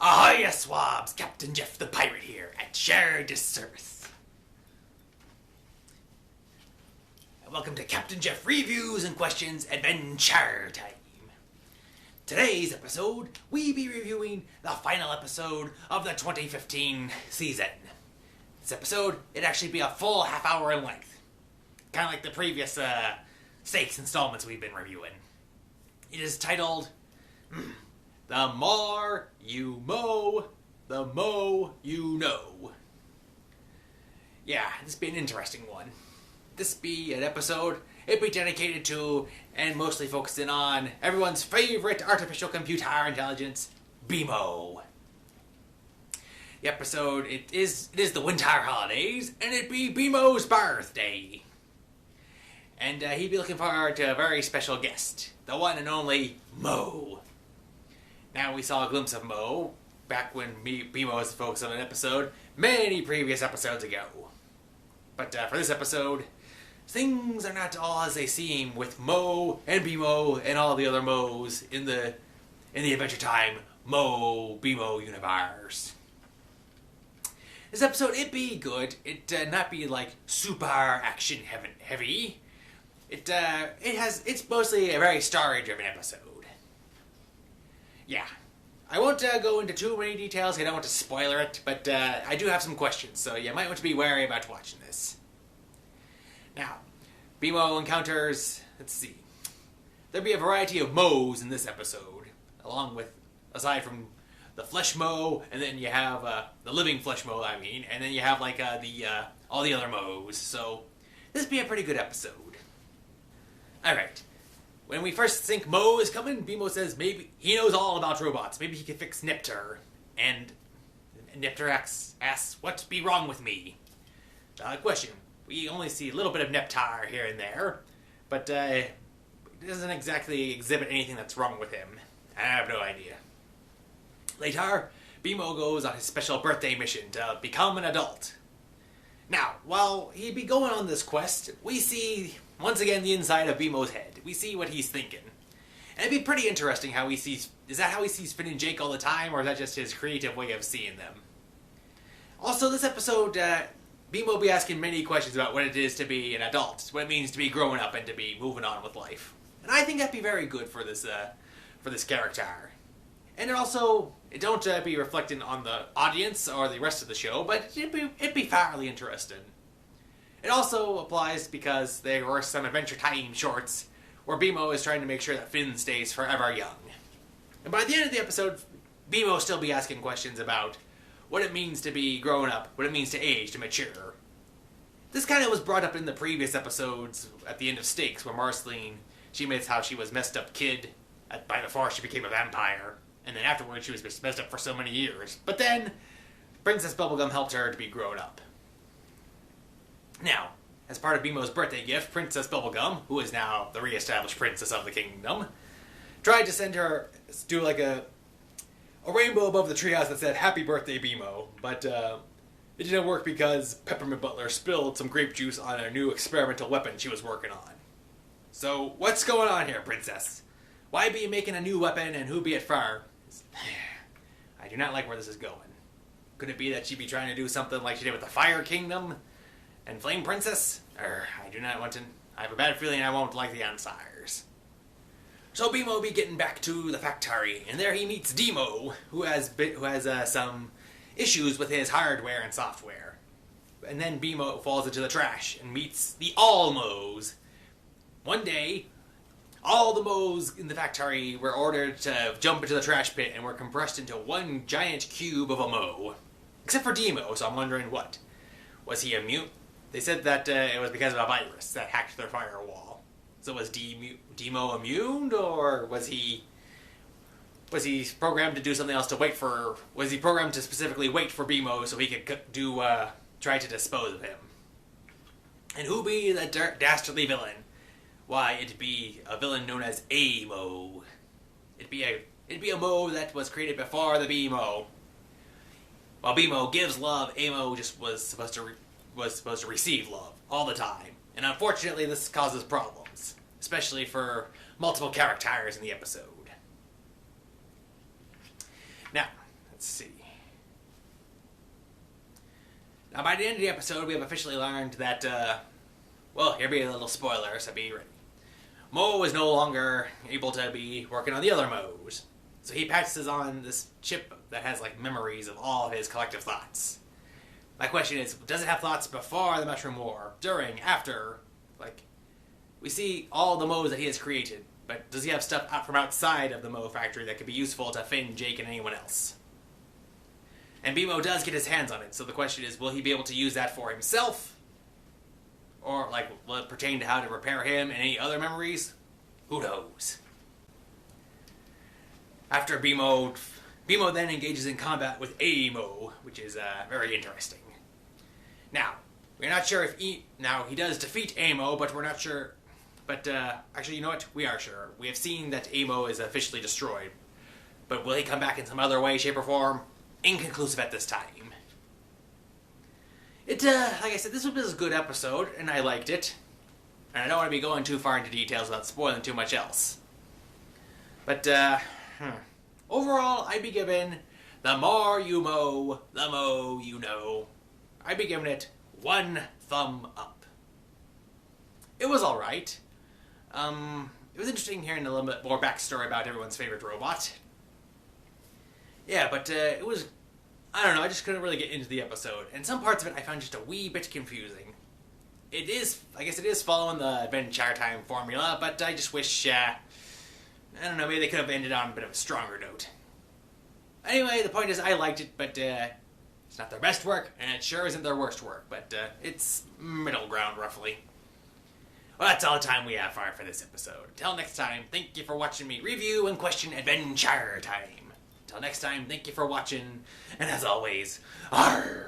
Ahoy, swabs! Captain Jeff the Pirate here, at your disservice. Welcome to Captain Jeff Reviews and Questions Adventure Time. Today's episode, we be reviewing the final episode of the 2015 season. This episode, it'd actually be a full half hour in length. Kind of like the previous stakes installments we've been reviewing. It is titled, The More You Mow, the Mo You Know. Yeah, this be an interesting one. This be an episode, it'd be dedicated to, and mostly focusing on, everyone's favorite artificial computer intelligence, BMO. The episode, it is the winter holidays, and it'd be BMO's birthday. And he'd be looking forward to a very special guest, the one and only Mo. Now, we saw a glimpse of Mo back when BMO was focused on an episode many previous episodes ago. But for this episode, things are not all as they seem with Mo and BMO and all the other Mo's in the Adventure Time Mo BMO universe. This episode, it be good. It not be like super action heavy. It's mostly a very story-driven episode. Yeah, I won't go into too many details. I don't want to spoiler it, but I do have some questions, so you might want to be wary about watching this. Now, BMO encounters, let's see, there'll be a variety of Mo's in this episode, aside from the flesh Mo, and then you have the living flesh Mo, and then you have like all the other Mo's, so this be a pretty good episode. Alright, when we first think Mo is coming, BMO says maybe he knows all about robots, maybe he can fix Nipter, and Nipter asks, what be wrong with me? Question. We only see a little bit of Neptar here and there, but it doesn't exactly exhibit anything that's wrong with him. I have no idea. Later, BMO goes on his special birthday mission to become an adult. Now, while he be going on this quest, we see, once again, the inside of BMO's head. We see what he's thinking. And it'd be pretty interesting how he sees... Is that how he sees Finn and Jake all the time, or is that just his creative way of seeing them? Also, this episode... BMO be asking many questions about what it is to be an adult, what it means to be growing up and to be moving on with life. And I think that'd be very good for this character. And it don't be reflecting on the audience or the rest of the show, but it'd be fairly interesting. It also applies because there were some Adventure Time shorts where BMO is trying to make sure that Finn stays forever young. And by the end of the episode, BMO will still be asking questions about what it means to be growing up, what it means to age, to mature. This kind of was brought up in the previous episodes at the end of Stakes, where Marceline, she admits how she was messed up kid by before she became a vampire, and then afterwards she was messed up for so many years. But then, Princess Bubblegum helped her to be grown up. Now, as part of BMO's birthday gift, Princess Bubblegum, who is now the re-established princess of the kingdom, tried to send her, do like a rainbow above the treehouse that said, Happy Birthday, BMO, but it didn't work because Peppermint Butler spilled some grape juice on a new experimental weapon she was working on. So, what's going on here, Princess? Why be making a new weapon and who be it for? I do not like where this is going. Could it be that she be trying to do something like she did with the Fire Kingdom and Flame Princess? I do not want to... I have a bad feeling I won't like the answers. So BMO be getting back to the factory, and there he meets Demo, who has some issues with his hardware and software. And then BMO falls into the trash and meets the All-Mo's. One day, all the Mo's in the factory were ordered to jump into the trash pit and were compressed into one giant cube of a Mo. Except for Demo, so I'm wondering what. Was he immune? They said that it was because of a virus that hacked their firewall. So was Demo immune, or was he programmed to do something else to wait for... Was he programmed to specifically wait for BMO so he could try to dispose of him? And who be the dastardly villain? Why, it'd be a villain known as A-Mo. It'd be a Mo that was created before the BMO. While BMO gives love, A-Mo just was supposed to receive love all the time. And unfortunately, this causes problems, especially for multiple characters in the episode. Now, let's Let's see. Now, by the end of the episode, we have officially learned that, well, here'll be a little spoiler, so be ready. Mo is no longer able to be working on the other Mo's. So he passes on this chip that has, like, memories of all of his collective thoughts. My question is, does it have thoughts before the Mushroom War, during, after? Like, we see all the Mo's that he has created, but does he have stuff out from outside of the Mo factory that could be useful to Finn, Jake, and anyone else? And BMO does get his hands on it, so the question is, will he be able to use that for himself? Or, like, will it pertain to how to repair him and any other memories? Who knows? After BMO then engages in combat with a Mo, which is very interesting. Now, we're not sure if he does defeat Amo, but we're not sure. But, actually, you know what? We are sure. We have seen that Amo is officially destroyed. But will he come back in some other way, shape, or form? Inconclusive at this time. Like I said, this was a good episode, and I liked it. And I don't want to be going too far into details without spoiling too much else. But, overall, I'd be giving the more you mow, the mo you know. I'd be giving it 1 thumb up. It was alright. It was interesting hearing a little bit more backstory about everyone's favorite robot. Yeah, but it was, I don't know, I just couldn't really get into the episode. And some parts of it I found just a wee bit confusing. It is, I guess it is following the Adventure Time formula, but I just wish, I don't know, maybe they could have ended on a bit of a stronger note. Anyway, the point is I liked it, but it's not their best work, and it sure isn't their worst work, but it's middle ground, roughly. Well, that's all the time we have for this episode. Until next time, thank you for watching me review and question Adventure Time. Until next time, thank you for watching, and as always, arrgh!